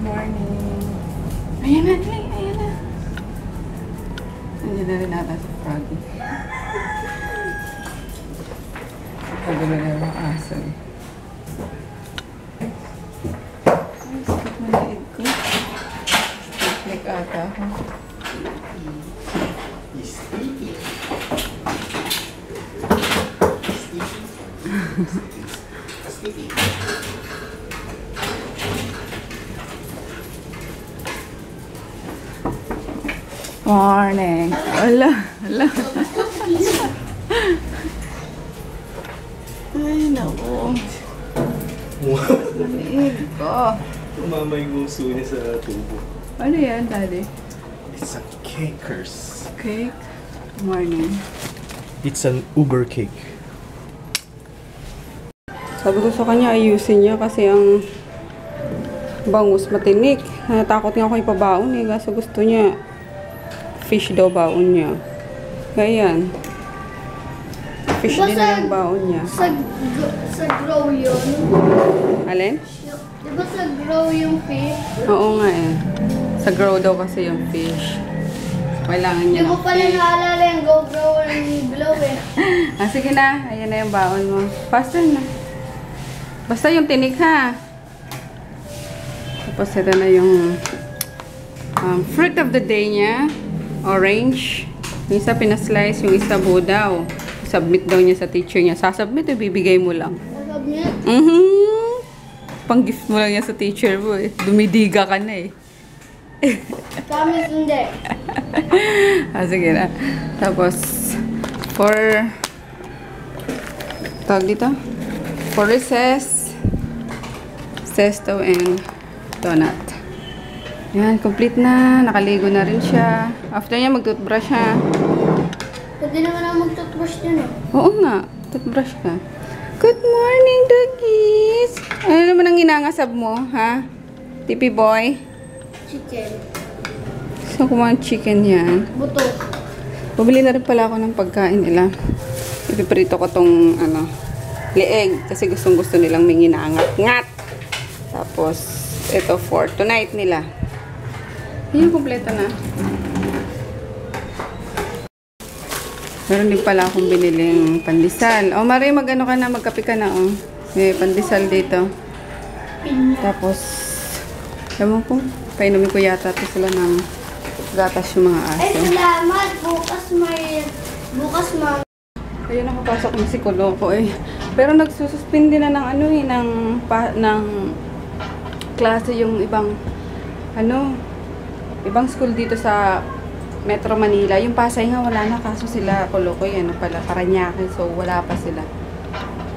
morning. Ayan na, Clay. Ayan na. Nandiyan na rin nata si Froggy. Pagano na yung mga aso eh. Ay, sakit na liig ko. Like ata ako. Morning. Wala. Wala. Ay, naku. Maliig ko. Tumama yung nguso niya sa tubo. Ano yan, Daddy? It's a cakers. Cake. Morning. It's an Uber cake. Sabi ko sa kanya, ayusin niya kasi ang bangus matinik. Natakot nga ako ipabaon eh. Kasi gusto niya fish daw baon niya. Kaya yan. Fish din na yung baon niya. Sa grow yun. Alin? Diba sa grow yung fish? Oo nga eh. Sa grow daw kasi yung fish. Kailangan niya Hindi ko pala naalala yung go grow and glow eh. Ah, sige na. Ayan na yung baon mo. Faster na. Basta yung tinik ha. Tapos ito na yung fruit of the day niya. Orange. Yung isa pinaslice, yung isa buo daw. Submit daw niya sa teacher niya. Sasubmit o bibigay mo lang? Submit? Pang-gift mo lang yan sa teacher mo eh. Dumidiga ka na eh. Promise hindi. Ah, sige na. Tapos, for tawag dito? For recess, zesto and donut. Yan, complete na. Nakaligo na rin siya. After niya, mag-toothbrush ha. Pwede naman ako mag-toothbrush din eh. Oo nga, toothbrush ka. Good morning, doggies! Ano naman ang ginangasab mo, ha? Tipi boy? Chicken. Gusto ko mga chicken yan. Buto. Pabili na rin pala ako ng pagkain nila. Ipiprito ko tong, leeg. Kasi gustong-gusto nilang may ginangat-ngat. Tapos, ito for tonight nila. Yung kompleto na. Meron din pala akong biniling pandesal. O, Marie, mag-ano ka na, magkape ka na, oh. May pandesal dito. Tapos, ewan ko, painumin ko yata ito sila ng gatas yung mga aso. Ay, salamat. Bukas Ayun, nakapasok ng psikoloko eh. Pero nagsususpindi na ng ng klase yung ibang, ibang school dito sa Metro Manila. Yung Pasay nga wala na, kaso sila Kolokoy, Paranaque, so wala pa sila.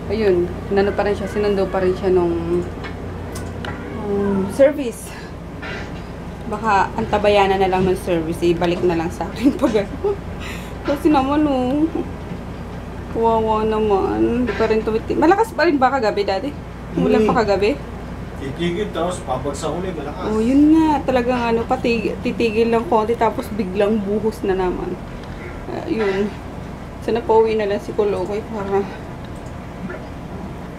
Ayun, sinundo pa rin siya nung service. Baka antabayanan na lang ng service, ibalik na lang sa akin pag kasi naman kawawa naman. Hindi pa rin tumiti. Malakas pa rin ba kagabi, Daddy? Umulan pa kagabi? Titigil tapos pabagsak ulit, malakas. Oh, yun nga. Talagang titigil lang konti tapos biglang buhos na naman. Yun. So, napauwi na lang si Kolokoy para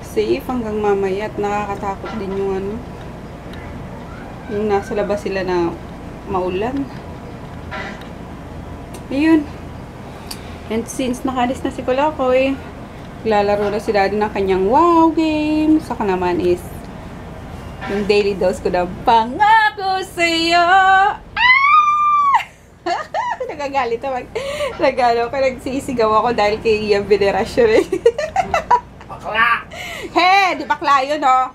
safe hanggang mamaya at nakakatakot din yung yung nasa labas sila na maulan. Ayun. And since nakalis na si Kolokoy, lalaro na si Daddy ng kanyang wow game. Saka naman is yung daily dose ko na pangako sa'yo. Ah! Nagagalit naman. Nagsisigaw ako dahil kay Ian Veneracion eh. Bakla! He! Di bakla yun, oh.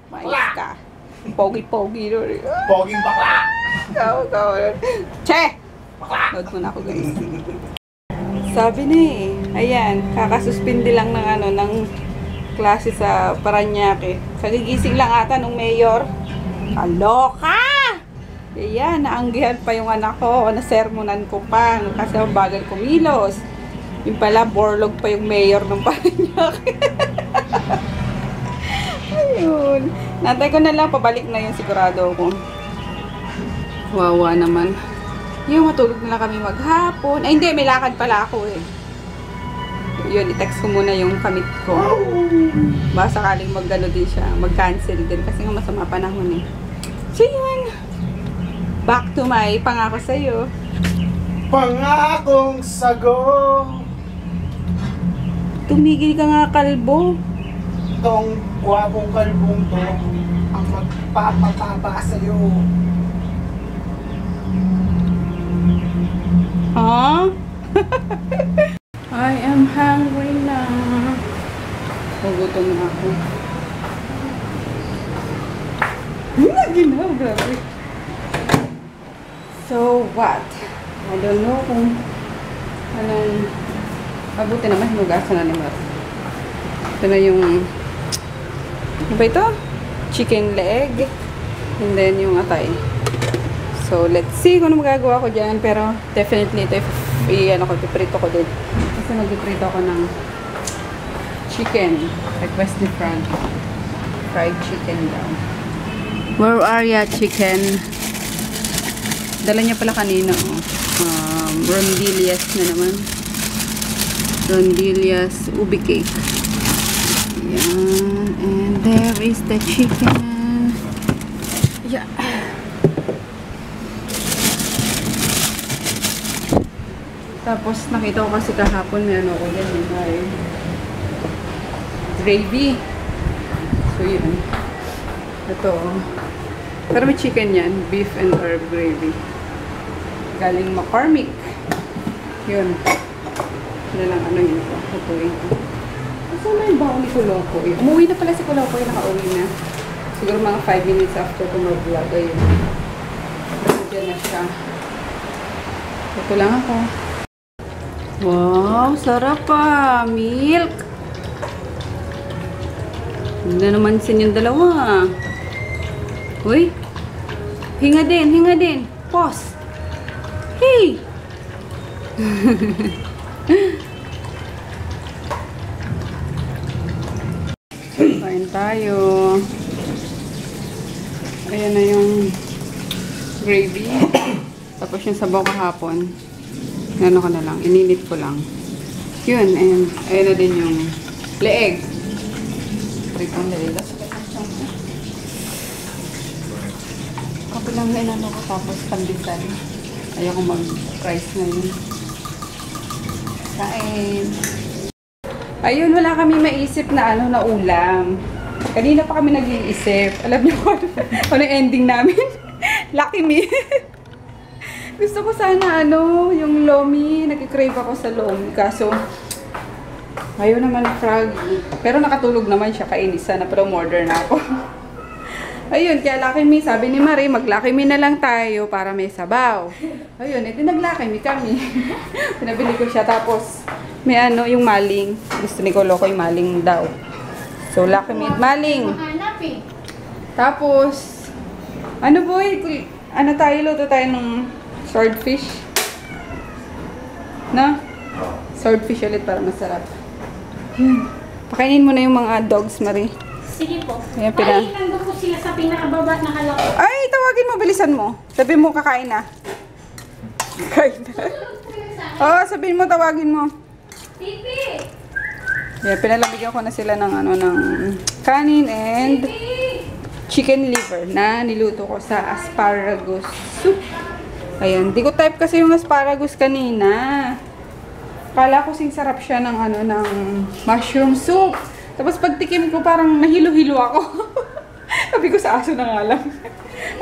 Mais ka. Pogi-pogi nun. Poging bakla! Ikaw. Che! Bakla! Load mo na ako, guys. Sabi na eh. Ayan, kakasuspindi lang ng klase sa Paranaque. Kagigising lang ata nung mayor. Kaloka! Ayan, naanggihan pa yung anak ko. Nasermonan ko pa. Kasi ang bagal kumilos. Yung pala, borlog pa yung mayor ng Paranaque. Ayun. Nantay ko na lang, pabalik na yun sigurado ko. Wawa naman. Yung matulog na lang kami maghapon. Ay, hindi, may lakad pala ako eh. Yun, i-text ko muna yung kamit ko. Baka sakaling mag-ano din siya, mag-cancel din. Kasi nga masama panahon eh. So yun. Back to my pangako sa'yo. Pangakong sago. Tumigil ka nga, kalbo. Tong gwapong kalbong to ang magpapataba sa'yo. Huh? I am hungry na. Gugutom na ako. Ginaw, grabe. So, what? I don't know kung anong mabuti naman, hinugasan na ni Mar. Ito na yung ano ba ito? Chicken leg. And then yung atay. So, let's see kung ano magagawa ko dyan. Pero, definitely, ito ano ko, piprito ko din. Kasi nagpiprito ako ng chicken. Request ni Frank. Fried chicken daw. Where are ya, chicken? Dala niya pala kanina, oh. Rondillas na naman. Rondillas ubi cake. Yan. And there is the chicken. Yeah. Tapos, nakita ko kasi kahapon may ano ko dyan. May gravy. So, yun. Ito. Pero may chicken yan. Beef and herb gravy. Galing McCormick. Yun. Yun lang ano yun ito. Tutuin ko. Kasi na yung baho ni Kulokoy. Umuwi na pala si Kulokoy. Nakauwi na. Siguro mga 5 minutes after ko mag-vlog. Ayun. Diyan na siya. Ito lang ako. Wow, sarap pa. Milk. Hindi naman sin yung dalawa. Uy. Hinga din, hinga din. Pause. Hey. Kain tayo. Ayan na yung gravy. Tapos yung sabaw kahapon. Ano ko na lang, ininit ko lang. Yun, and ayun na din yung leeg. Pritong leeg. Ako lang na inano ko, tapos pandisan. Ayaw ko mag-rice ngayon. Kain. Ayun, wala kami maisip na ano na ulam. Kanina pa kami nag-iisip. Alam niyo kung ano yung ending namin? Lucky me. Gusto ko sana ano, yung lomi. Nag-crave ako sa lomi. Kaso, ayaw naman frog. Pero nakatulog naman siya. Kainis sana. Pero order na ako. Ayun, kaya Lucky Me. Sabi ni Marie, mag-Lucky Me na lang tayo para may sabaw. Ayun, edi nag-Lucky Me kami. Pinabili ko siya. Tapos, may ano, yung maling. Gusto ni Koloko yung maling daw. So, Lucky Me at maling. Tapos, ano boy? Ano tayo? Luto tayo ng swordfish. No? Swordfish ulit para masarap. Pakainin mo na yung mga dogs, Marie. Sige po. Ayan, Ay, nandun po sila sa pinakababa na kalako. Ay, tawagin mo, bilisan mo. Sabihin mo, kakain na. Kakain na. Oo, sabihin mo, tawagin mo. Pipi! Yeah, pinalabigyan ko na sila ng ano, ng kanin and chicken liver na niluto ko sa asparagus soup. Ayan, di ko type kasi yung asparagus kanina. Kala ko sing sarap siya ng ano, ng mushroom soup. Tapos pagtikim ko parang nahilo-hilo ako. Sabi ko sa aso na nga lang.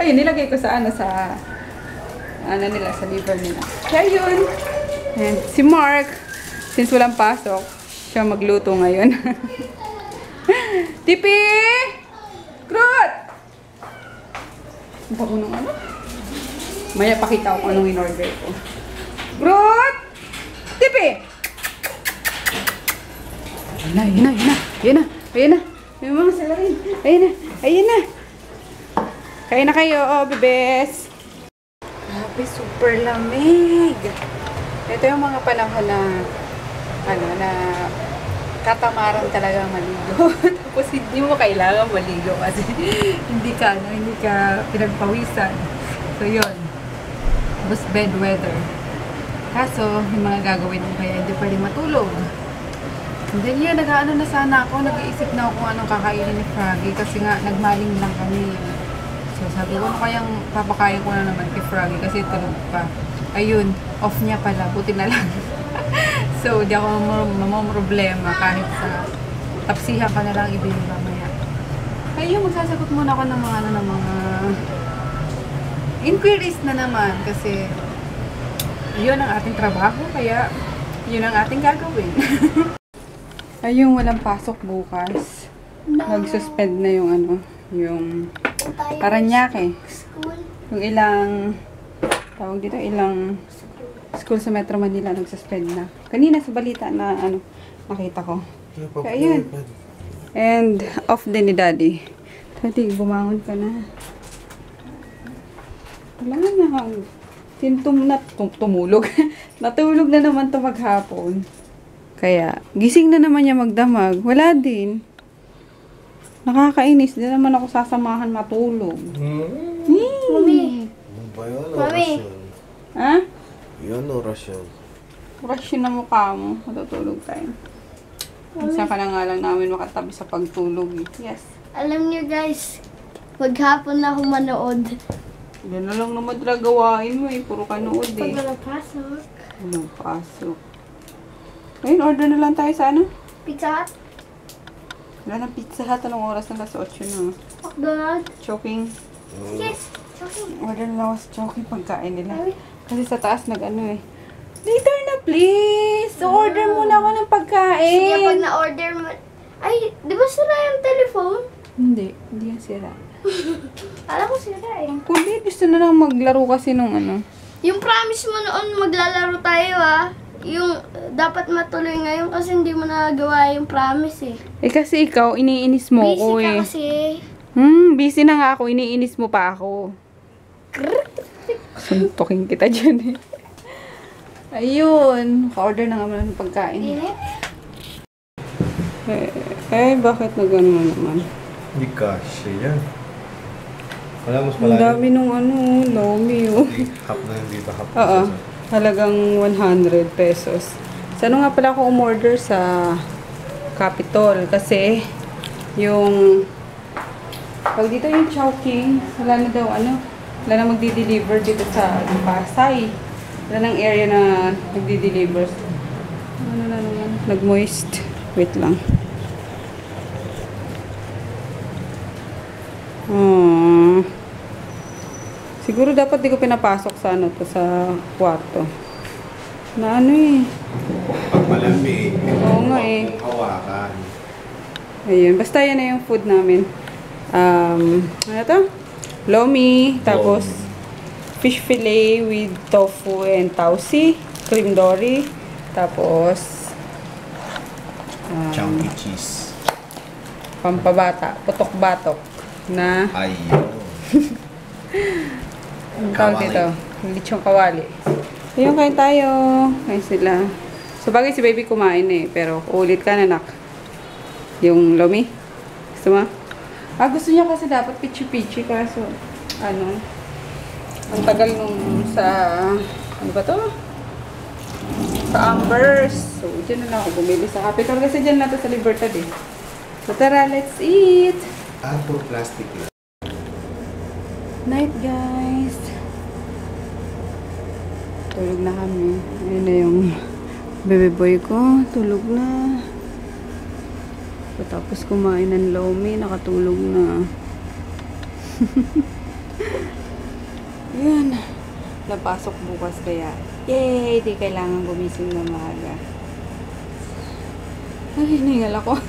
Ayun, nilagay ko sa ano, sa ano nila, sa liver nila. Kaya yun. And si Mark, since walang pasok, siya magluto ngayon. Tipi! Groot! Ang bago nung ano? Maya pakita ko kung anong in-order ko. Groot! Tipi! Ayun na, ayun na, ayun na. Ayun na, ayun na. May mga salarin. Ayun na, ayun na. Kain na kayo, oh, bebes. Grabe, super lamig. Ito yung mga panahon na ano, na katamaran talaga maligo. Tapos hindi mo kailangan maligo kasi hindi ka pinagpawisan. So yun, was bad weather. Kaso, yung mga gagawin mo kaya hindi pwede matulog. And then yun, nag-ano na sana ako, nag-iisip na ako kung anong kakainin ni Froggy kasi nga nagmaling lang kami. So So sabi ko, ano kayang papakain ko na naman kay Froggy kasi tulog pa. Ayun, off niya pala. Buti na lang. So, di ako mamamroblema kahit sa tapsihan ka na lang ibili mamaya. Ayun, magsasagot muna ako ng mga inquiries na naman kasi yun ang ating trabaho, kaya yun ang ating gagawin. Ayun, walang pasok bukas. Nag-suspend na yung Paranaque. School. Yung ilang school sa Metro Manila nag-suspend na. Kanina sa balita na nakita ko. Kaya yun. And off din ni Daddy. Daddy, bumangon ka na. Wala na. Tumulog. Natulog na naman to maghapon. Kaya, gising na naman niya magdamag. Wala din. Nakakainis. Di naman ako sasamahan matulog. Mami. Mami. Ha? Yan oras yan. Brush yun na mukha mo. Matutulog tayo. Minsan ka na nga lang namin makatabi sa pagtulog. Yes. Alam niyo guys, maghapon na ako manood. Yan na lang naman talaga gawain mo eh. Puro kanood Pag eh. wala pasok. Walang pasok. Ayun, order na lang tayo sa Pizza Hut, Wala na Pizza Hut. Anong oras na? 8 na. McDonald's. Choking. Yes. Okay. Order na lang ako sa choking pagkain nila. Mami. Kasi sa taas nag-ano eh. Later na please! Order muna ako ng pagkain. Sige, pag na-order mo. Ay, di ba sira yung telephone? Hindi yan sira. Alam ko sira eh. Kundi, gusto na lang maglaro kasi nung Yung promise mo noon maglalaro tayo yung dapat matuloy ngayon kasi hindi mo nagawa yung promise eh. Eh kasi ikaw, iniinis mo Busy ko ka eh. kasi. Busy na nga ako, iniinis mo pa ako. Suntukin kita dyan eh. Ayun, ka-order na nga muna ng pagkain. Init? Bakit nag-ano naman? Hindi kasya yan. Wala mas Ang malalim. dami nung lomi oh. Hap na hindi ba hap? Oo, halagang 100 pesos. Sa ano nga pala ako umorder sa Capitol kasi yung pag dito yung Chowking, wala na daw wala na magdi-deliver dito sa Pasay. Wala nang area na nagdi-deliver. Ano na naman? Nag-moist. Wait lang. Siguro dapat di ko pinapasok sa sa kwarto. Na eh. Pag malamig. Oo nga eh. Kung hawakan. Ayun. Basta yan na yung food namin. Ano to? Lomi. Tapos, fish fillet with tofu and tausi. Cream dory. Tapos, Chunky cheese. pampabata. Putok-batok. Na, Ayun. ang tawag dito? Lechong kawali. Ayun, kain tayo. Kain sila. So, bagay si baby kumain eh. Pero, ulit ka na, nak. Yung lomi. Gusto mo? Gusto niya kasi dapat pichi-pichi. Kaso, ang tagal nung sa, ano ba to? Sa Ambers. So, dyan na lang ako bumili sa Capitol. Kasi dyan na to sa Libertad eh. So, tara, let's eat! Puro plastic lang. Night, guys! Tulog na kami. Ayun na yung baby boy ko. Tulog na. Tapos kumain ng lomi. Nakatulog na. Yun. Napasok bukas kaya. Yay! Di kailangan gumising na maaga. Ay, hiningal ako.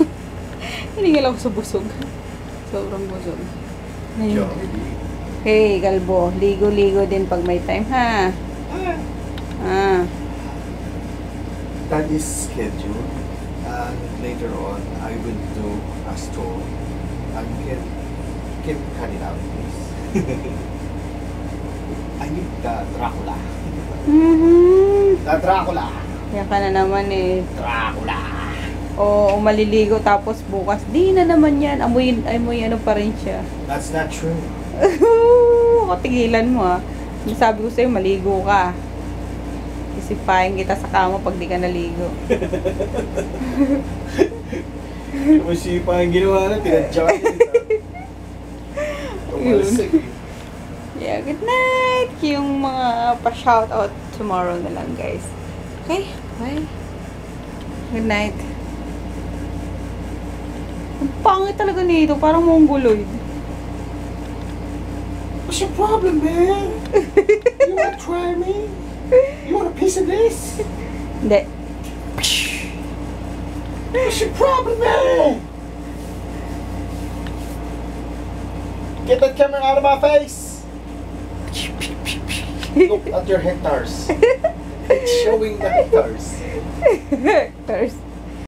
Hiningal ako sa busog. Sobrang busog. Ayun. Hey, Galbo. Ligo-ligo din pag may time, ha? That is scheduled. And later on, I will do a stroll. And keep cut it out, please. I need the Dracula. The Dracula. Yan ka na naman eh. Dracula. O maliligo tapos bukas. Di na naman yan. Amoy ano pa rin siya. That's not true. Tigilan mo Sabi ko sa'yo, maligo ka. Isipahin kita sa kama pag di ka naligo. Masipa ang ginawa na, pinadya ka. Yun. Good night! Yung mga pa-shoutout tomorrow na lang, guys. Okay? Bye. Good night. Ang pangit talaga nito. Parang mongoloid. What's your problem, man? You wanna try me? You want a piece of this? Hindi. What's your problem, man? Get that camera out of my face! Look at your hectares. It's showing the hectares. First.